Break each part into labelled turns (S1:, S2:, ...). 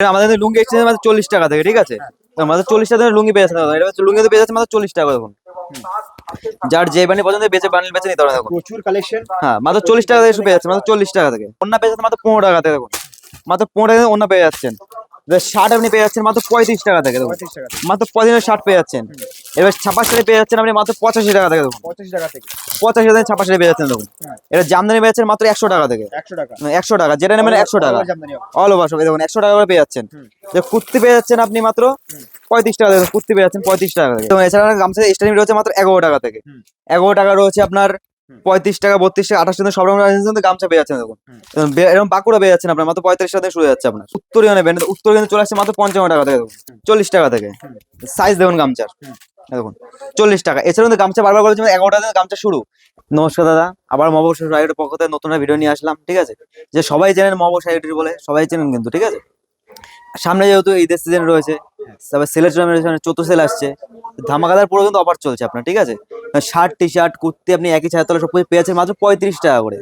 S1: আমাদের লুঙ্গি এক্সচেঞ্জ মাত্র 40 টাকা থেকে, ঠিক আছে? তো আমাদের 40 টাকা লুঙ্গি পেয়ে যাচ্ছে, এটা হচ্ছে লুঙ্গি পেয়ে যাচ্ছে মাত্র 40 টাকা। দেখুন যার যে বানি পছন্দ বেচে বান্ডিল বেচে নিতে পারে। দেখুন
S2: প্রচুর কালেকশন।
S1: হ্যাঁ, মাত্র 40 টাকা থেকে পেয়ে যাচ্ছে, মাত্র 40 টাকা থেকে। ওন্না পেয়ে যাচ্ছে মাত্র 15 টাকা থেকে। দেখুন মাত্র 15 টাকা ওন্না পেয়ে যাচ্ছেন। শার্ট আপনি পেয়ে যাচ্ছেন মাত্র 35 টাকা থেকে। দেখুন
S2: 35 টাকা।
S1: মাত্র 35 শার্ট পেয়ে যাচ্ছেন। এবার ছাপা শাড়ি পেয়ে যাচ্ছেন আপনি মাত্র 85 টাকা থেকে। দেখুন
S2: 25 টাকা থেকে
S1: 85 টাকা ছাপা শাড়ি পেয়ে যাচ্ছেন। দেখুন এটা জামদানি পেয়ে যাচ্ছেন মাত্র 100 টাকা থেকে।
S2: 100 টাকা।
S1: 100 টাকা যেটা নেবেন 100 টাকা
S2: জামদানি হবে।
S1: অল ওভার সব। দেখুন 100 টাকা করে পেয়ে যাচ্ছেন। যে কুর্তি পেয়ে যাচ্ছেন আপনি মাত্র 35 টাকা থেকে। কুর্তি পেয়ে যাচ্ছেন 35 টাকা থেকে। এবং এছাড়া গামছা স্টার্টিং রয়েছে মাত্র 11 টাকা থেকে। 11 টাকা রয়েছে আপনার 35 টাকা, 32 টাকা, 28 টাকা, সব রকম কিন্তু গামছা পেয়ে যাচ্ছেন। দেখুন এরকম বাঁকুড়া পেয়ে যাচ্ছেন আপনার মাত্র 35 টাকা থেকে শুরু যাচ্ছে আপনার। উত্তরীয় নেবেন, উত্তর কিন্তু চলে আসছে মাত্র 55 টাকা থেকে। দেখুন 40 টাকা থেকে সাইজ দেখুন গামছার। দেখুন 40 টাকা। এছাড়া কিন্তু গামছা বারবার বলেছি 11 টাকা থেকে গামছা শুরু। নমস্কার দাদা, আবার মহাবর্ষ সাইডের পক্ষ থেকে নতুন ভিডিও নিয়ে আসলাম, ঠিক আছে? যে সবাই জানেন মহাবর্ষ সাইড বলে, সবাই চেনেন কিন্তু, ঠিক আছে? সামনে যেহেতু ঈদের সিজন রয়েছে, তারপর সেলের জন্য চতুর্থ সেল আসছে, ধামাকাদার পুরো কিন্তু অফার চলছে আপনার, ঠিক আছে? শার্ট টি শার্ট কুর্তি আপনি একই ছায়ার তলে সব কিছু পেয়ে যাচ্ছেন মাত্র 35 টাকা করে।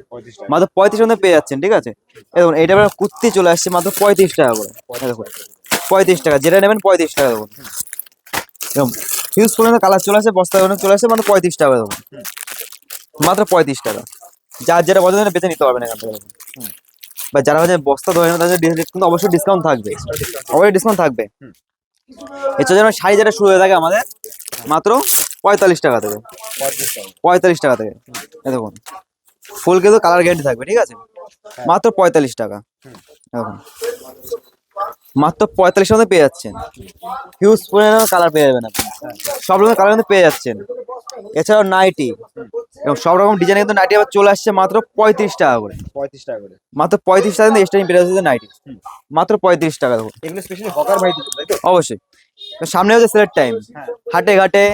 S1: মাত্র 35 টাকা পেয়ে যাচ্ছেন, ঠিক আছে? দেখুন এইটা কুর্তি চলে আসছে মাত্র 35 টাকা করে। দেখুন 35 টাকা যেটা নেবেন 35 টাকা। দেখুন হিউজ পরিমাণে কালার চলে আসে, বস্তা চলে আসে মাত্র 35 টাকা। দেখুন মাত্র 35 টাকা। যার যেটা পছন্দ বেছে নিতে পারবেন এখান থেকে। বা যারা হচ্ছে বস্তা ধরে না তাদের কিন্তু অবশ্যই ডিসকাউন্ট থাকবে, অবশ্যই ডিসকাউন্ট থাকবে। এছাড়া যেন শাড়ি যেটা শুরু হয়ে থাকে আমাদের মাত্র 45 টাকা থেকে। 45 টাকা থেকে। দেখুন ফুল কিন্তু কালার গ্যারান্টি থাকবে, ঠিক আছে? মাত্র 45 টাকা। দেখুন মাত্র 45 টাকা পেয়ে যাচ্ছেন। হিউজ পরিমাণে কালার পেয়ে যাবেন আপনি, সব রকমের কালার কিন্তু পেয়ে যাচ্ছেন। এছাড়াও নাইটি এবং সব রকম ডিজাইন কিন্তু নাইটি আবার চলে আসছে মাত্র 35 টাকা করে।
S2: 35 টাকা করে।
S1: মাত্র 35 টাকা কিন্তু স্টার্টিং প্রাইস আছে নাইটি, মাত্র 35 টাকা। দেখুন
S2: এগুলো স্পেশালি হকার ভাই দিচ্ছে, তাই তো?
S1: অবশ্যই সামনে হচ্ছে সেলের টাইম, হাটে ঘাটে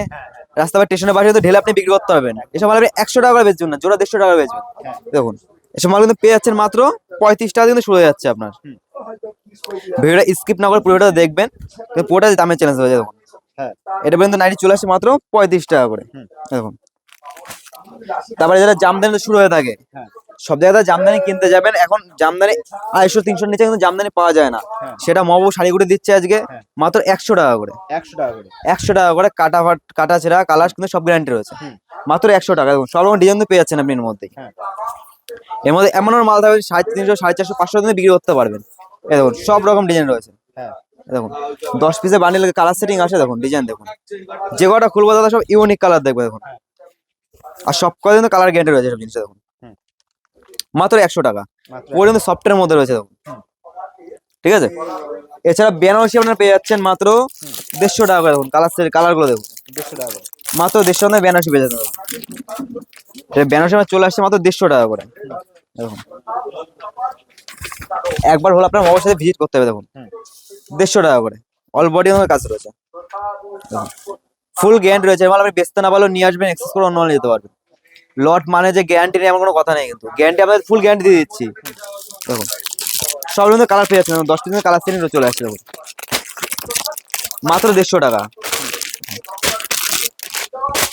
S1: রাস্তা বা স্টেশনের পাশে ঢেলে আপনি বিক্রি করতে পারবেন। এসব মাল আপনি 100 টাকা করে বেচবেন না, জোড়া 150 টাকা বেচবেন। দেখুন এসব মাল কিন্তু পেয়ে যাচ্ছেন মাত্র 35 টাকা কিন্তু শুরু হয়ে যাচ্ছে আপনার। ভিডিওটা স্কিপ না করে পুরোটা দেখবেন, পুরোটা দামে চ্যালেঞ্জ হয়ে যায়। দেখুন এটা পর্যন্ত নাইটি চলে আসছে মাত্র 35 টাকা করে। দেখুন তারপরে যারা জামদানি শুরু হয়ে থাকে, সব জায়গায় জামদানি কিনতে যাবেন, এখন জামদানি 250-300 নিচে কিন্তু জামদানি পাওয়া যায় না। সেটা মহবুব শাড়িগুলো দিচ্ছে আজকে মাত্র 100 টাকা করে।
S2: 100 টাকা করে।
S1: 100 টাকা করে কাটা কাটা ছেঁড়া কালার কিন্তু সব গ্যারান্টি রয়েছে, মাত্র 100 টাকা। দেখুন সব রকম ডিজাইন পেয়ে যাচ্ছেন আপনি এর মধ্যে। এর মধ্যে এমন মাল থাকবে 350, 450, 500 দিনে বিক্রি করতে পারবেন। এই দেখুন সব রকম ডিজাইন রয়েছে। দেখুন 10 পিসের বান্ডিল কালার সেটিং আসে। দেখুন ডিজাইন দেখুন, যে কটা খুলবো দাদা সব ইউনিক কালার দেখবে। দেখুন আর সব কটা কিন্তু কালার গ্যারান্টি রয়েছে সব জিনিসটা। দেখুন মাত্র 100 টাকা। পুরো কিন্তু সফটের মধ্যে রয়েছে। দেখুন ঠিক আছে। এছাড়া বেনারসি আপনারা পেয়ে যাচ্ছেন মাত্র 150 টাকা করে। দেখুন কালার গুলো দেখুন
S2: 150 টাকা করে।
S1: মাত্র 150 টাকা বেনারসি পেয়ে যাচ্ছেন। বেনারসি আমার চলে আসছে মাত্র 150 টাকা করে। দেখুন একবার হলো আপনার অবশ্যই ভিজিট করতে হবে। দেখুন 150 টাকা করে অল বডি আমার কাজ রয়েছে। ফুল গ্যারান্টি রয়েছে। মাল আপনি বেচতে না পারলেও নিয়ে আসবেন, এক্সেস করে অন্য মাল নিতে পারবেন। লট মানে যে গ্যারান্টি নেই এমন কোনো কথা নেই, কিন্তু গ্যারান্টি আমাদের ফুল গ্যারান্টি দিয়ে দিচ্ছি। দেখুন সব কিন্তু কালার পেয়ে যাচ্ছেন, 10 পিসের কালার সেটিং চলে আসছে। দেখুন মাত্র 150 টাকা।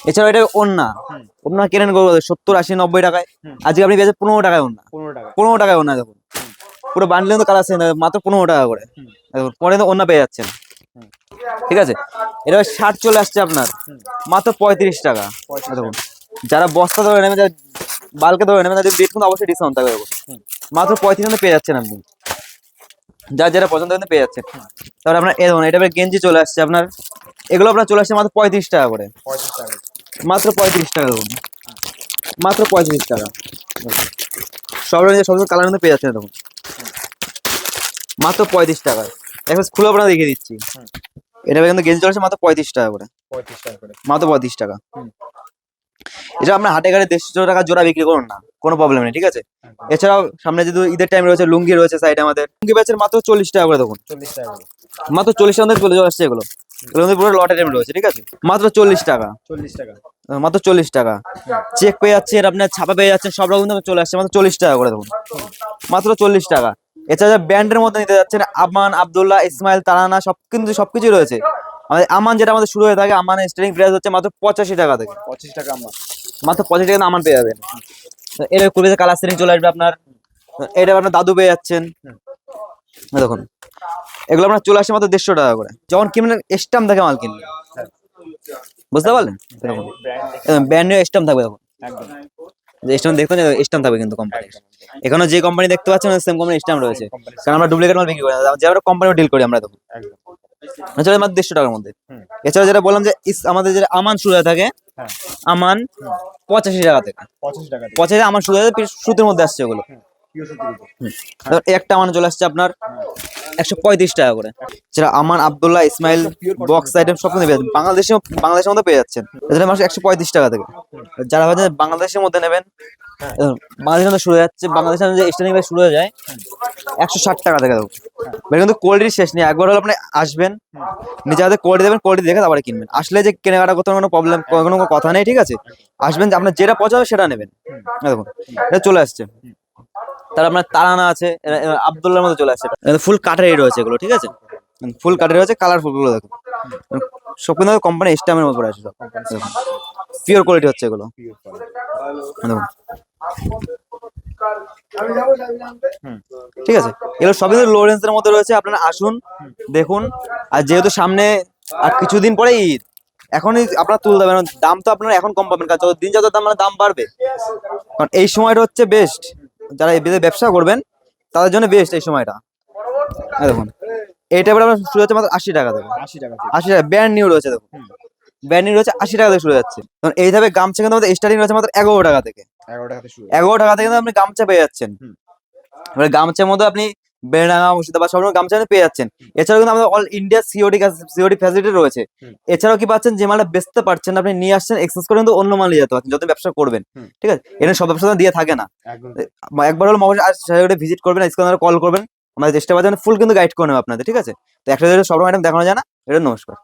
S1: এছাড়া এটা ওন্না কেনেন 70, 80, 90 টাকায়, আজকে আপনি পেয়েছেন 15 টাকায় ওন্না। 15 টাকায় ওন্না। দেখুন পুরো বান্ডেল কিন্তু কালার সেটিং মাত্র 15 টাকা করে। দেখুন পরে কিন্তু ওন্না পেয়ে যাচ্ছেন, ঠিক আছে। এটা শার্ট চলে আসছে আপনার মাত্র 35 টাকা। দেখুন যারা বস্তা ধরে নেবেন, যারা বালকে ধরে নেবেন তাদের রেট কিন্তু অবশ্যই ডিসকাউন্ট থাকবে। মাত্র 35 টাকা পেয়ে যাচ্ছেন আপনি, যার যেটা পছন্দ কিন্তু পেয়ে যাচ্ছেন। তারপরে আপনার এই দেখুন এটা গেঞ্জি চলে আসছে আপনার, এগুলো আপনার চলে আসছে মাত্র 35 টাকা করে। মাত্র 35 টাকা। দেখুন মাত্র 35 টাকা। সব রকমের সব কালার কিন্তু পেয়ে যাচ্ছেন। দেখুন মাত্র 35 টাকা। এখন খুলে আপনারা দেখিয়ে দিচ্ছি। এটা কিন্তু গেঞ্জি চলে আসছে মাত্র 35 টাকা করে।
S2: 35 টাকা করে।
S1: মাত্র 35 টাকা। এটা আপনার হাটে ঘাটে 150 টাকা জোড়া বিক্রি করুন না, কোনো প্রবলেম নেই, ঠিক আছে। এছাড়াও সামনে যেহেতু ঈদের টাইম রয়েছে, লুঙ্গি রয়েছে সাইডে আমাদের, লুঙ্গি বেচের মাত্র 40 টাকা করে। দেখুন
S2: 40 টাকা করে।
S1: মাত্র 40 টাকা চলে আসছে এগুলো। এগুলো পুরো লটের টাইম রয়েছে, ঠিক আছে। মাত্র 40 টাকা।
S2: 40 টাকা।
S1: মাত্র 40 টাকা। চেক পেয়ে যাচ্ছেন আপনার, ছাপা পেয়ে যাচ্ছেন, সব রকম চলে আসছে মাত্র 40 টাকা করে। দেখুন মাত্র 40 টাকা। এছাড়া ব্র্যান্ডের মধ্যে নিতে যাচ্ছেন আমান, আব্দুল্লাহ, ইসমাইল, তারানা, সবকিছু রয়েছে আমাদের। আমান যেটা আমাদের শুরু হয়ে থাকে, আমানের স্টার্টিং প্রাইস হচ্ছে মাত্র 85 টাকা থেকে।
S2: 25 টাকা আমার।
S1: মাত্র 85 টাকা আমান পেয়ে যাবেন। এর কুড়িতে কালার সেটিং চলে আসবে আপনার। এটা আপনার দাদু পেয়ে যাচ্ছেন, দেখুন এগুলো আপনার চলে আসে মাত্র 150 টাকা করে, যখন কিনবেন স্ট্যাম্প থাকে মাল কিনলে, বুঝতে পারলেন? দেখুন ব্র্যান্ড নিউ স্ট্যাম্প থাকবে, দেখুন
S2: একদম
S1: যে স্ট্যাম্প দেখুন, স্ট্যাম্প থাকবে কিন্তু কোম্পানি। এখানে যে কোম্পানি দেখতে পাচ্ছেন সেম কোম্পানি স্ট্যাম্প রয়েছে, কারণ আমরা ডুপ্লিকেট মাল বিক্রি করি না, যেটা কোম্পানি ডিল করি আমরা। দেখুন
S2: একদম
S1: চলে মাত্র 150 টাকার মধ্যে।
S2: হুম।
S1: এছাড়া যেটা বললাম যে আমাদের যেটা আমান শুরু হয়ে থাকে,
S2: হ্যাঁ
S1: আমান 85 টাকা থেকে,
S2: 85 টাকা দিয়ে
S1: 85 আমার শুরু হয়ে সুতির মধ্যে আসছে ওগুলো।
S2: পিওর সুতির উপর।
S1: ধর একটা আমান চলে আসছে আপনার 135 টাকা করে। যেটা আমান, আব্দুল্লাহ, ইসমাইল, বক্স আইটেম সব কিছু পেয়ে যাচ্ছেন বাংলাদেশের মধ্যে পেয়ে যাচ্ছেন। এদের মাসে 135 টাকা থেকে। যারা ভাবছেন বাংলাদেশের মধ্যে নেবেন, বাংলাদেশের মধ্যে শুরু হয়ে যাচ্ছে, বাংলাদেশের যে স্টার্টিং প্রাইস শুরু হয়ে যায় 160 টাকা থেকে। দেখুন এবার কিন্তু কোয়ালিটির শেষ নেই, একবার হলে আপনি আসবেন, নিজে হাতে কোয়ালিটি দেবেন, কোয়ালিটি দেখে তারপরে কিনবেন। আসলে যে কেনাকাটা করতে কোনো প্রবলেম, কোনো কথা নেই, ঠিক আছে? আসবেন, যে আপনার যেটা পছন্দ হবে সেটা নেবেন। দেখুন এটা চলে আসছে। তার আপনার তারানা আছে, আব্দুল্লাহর মধ্যে চলে আসছে, ফুল কাটারি রয়েছে এগুলো, ঠিক আছে? ফুল কাটারি রয়েছে, কালারফুল গুলো দেখুন, সব কিন্তু কোম্পানি স্ট্যাম্পের মধ্যে পড়ে আছে, সব পিওর কোয়ালিটি হচ্ছে এগুলো।
S2: Pure quality.
S1: দেখুন ঠিক আছে, এগুলো সবই লো রেঞ্জের মধ্যে রয়েছে, আপনারা আসুন দেখুন। আর যেহেতু সামনে আর কিছুদিন পরে ঈদ, এখনই আপনারা তুলতে পারবেন, দাম তো আপনারা এখন কম পাবেন, কারণ যত দিন যত দাম, মানে দাম বাড়বে, কারণ এই সময়টা হচ্ছে বেস্ট, যারা এই ব্যবসা করবেন তাদের জন্য বেস্ট এই সময়টা। এই দেখুন এইটা এবার আপনার শুরু হচ্ছে মাত্র 80 টাকা থেকে,
S2: 80 টাকা দিয়ে
S1: 80 টাকা ব্র্যান্ড নিউ রয়েছে। দেখুন ব্র্যান্ড নিউ রয়েছে, 80 টাকা থেকে শুরু যাচ্ছে। কারণ এইভাবে গামছা কিন্তু আমাদের স্টার্টিং রয়েছে মাত্র 11 টাকা থেকে।
S2: 11 টাকাতে শুরু।
S1: 11 টাকা থেকে কিন্তু আপনি গামছা পেয়ে যাচ্ছেন। এবার গামছার মধ্যে আপনি বেড়াঙ্গা, মুর্শিদাবাদ সব রকম গামছা আপনি পেয়ে যাচ্ছেন। এছাড়াও কিন্তু আমাদের অল ইন্ডিয়া সিওডি ফ্যাসিলিটি রয়েছে। এছাড়াও কি পাচ্ছেন, যে মালটা বেচতে পারছেন আপনি নিয়ে আসছেন, এক্সচেঞ্জ করে কিন্তু অন্য মাল নিয়ে যেতে পারছেন, যত ব্যবসা করবেন, ঠিক আছে? এটা সব ব্যবসা দিয়ে থাকে না।
S2: একদম
S1: একবার হলো মোবাইল ভিজিট করবেন, স্ক্রিনে কল করবেন, আমাদের চেষ্টা পাচ্ছেন ফুল কিন্তু গাইড করে নেবো আপনাদের, ঠিক আছে? তো একটা সব রকম আইটেম দেখানো যায় না। এটা নমস্কার।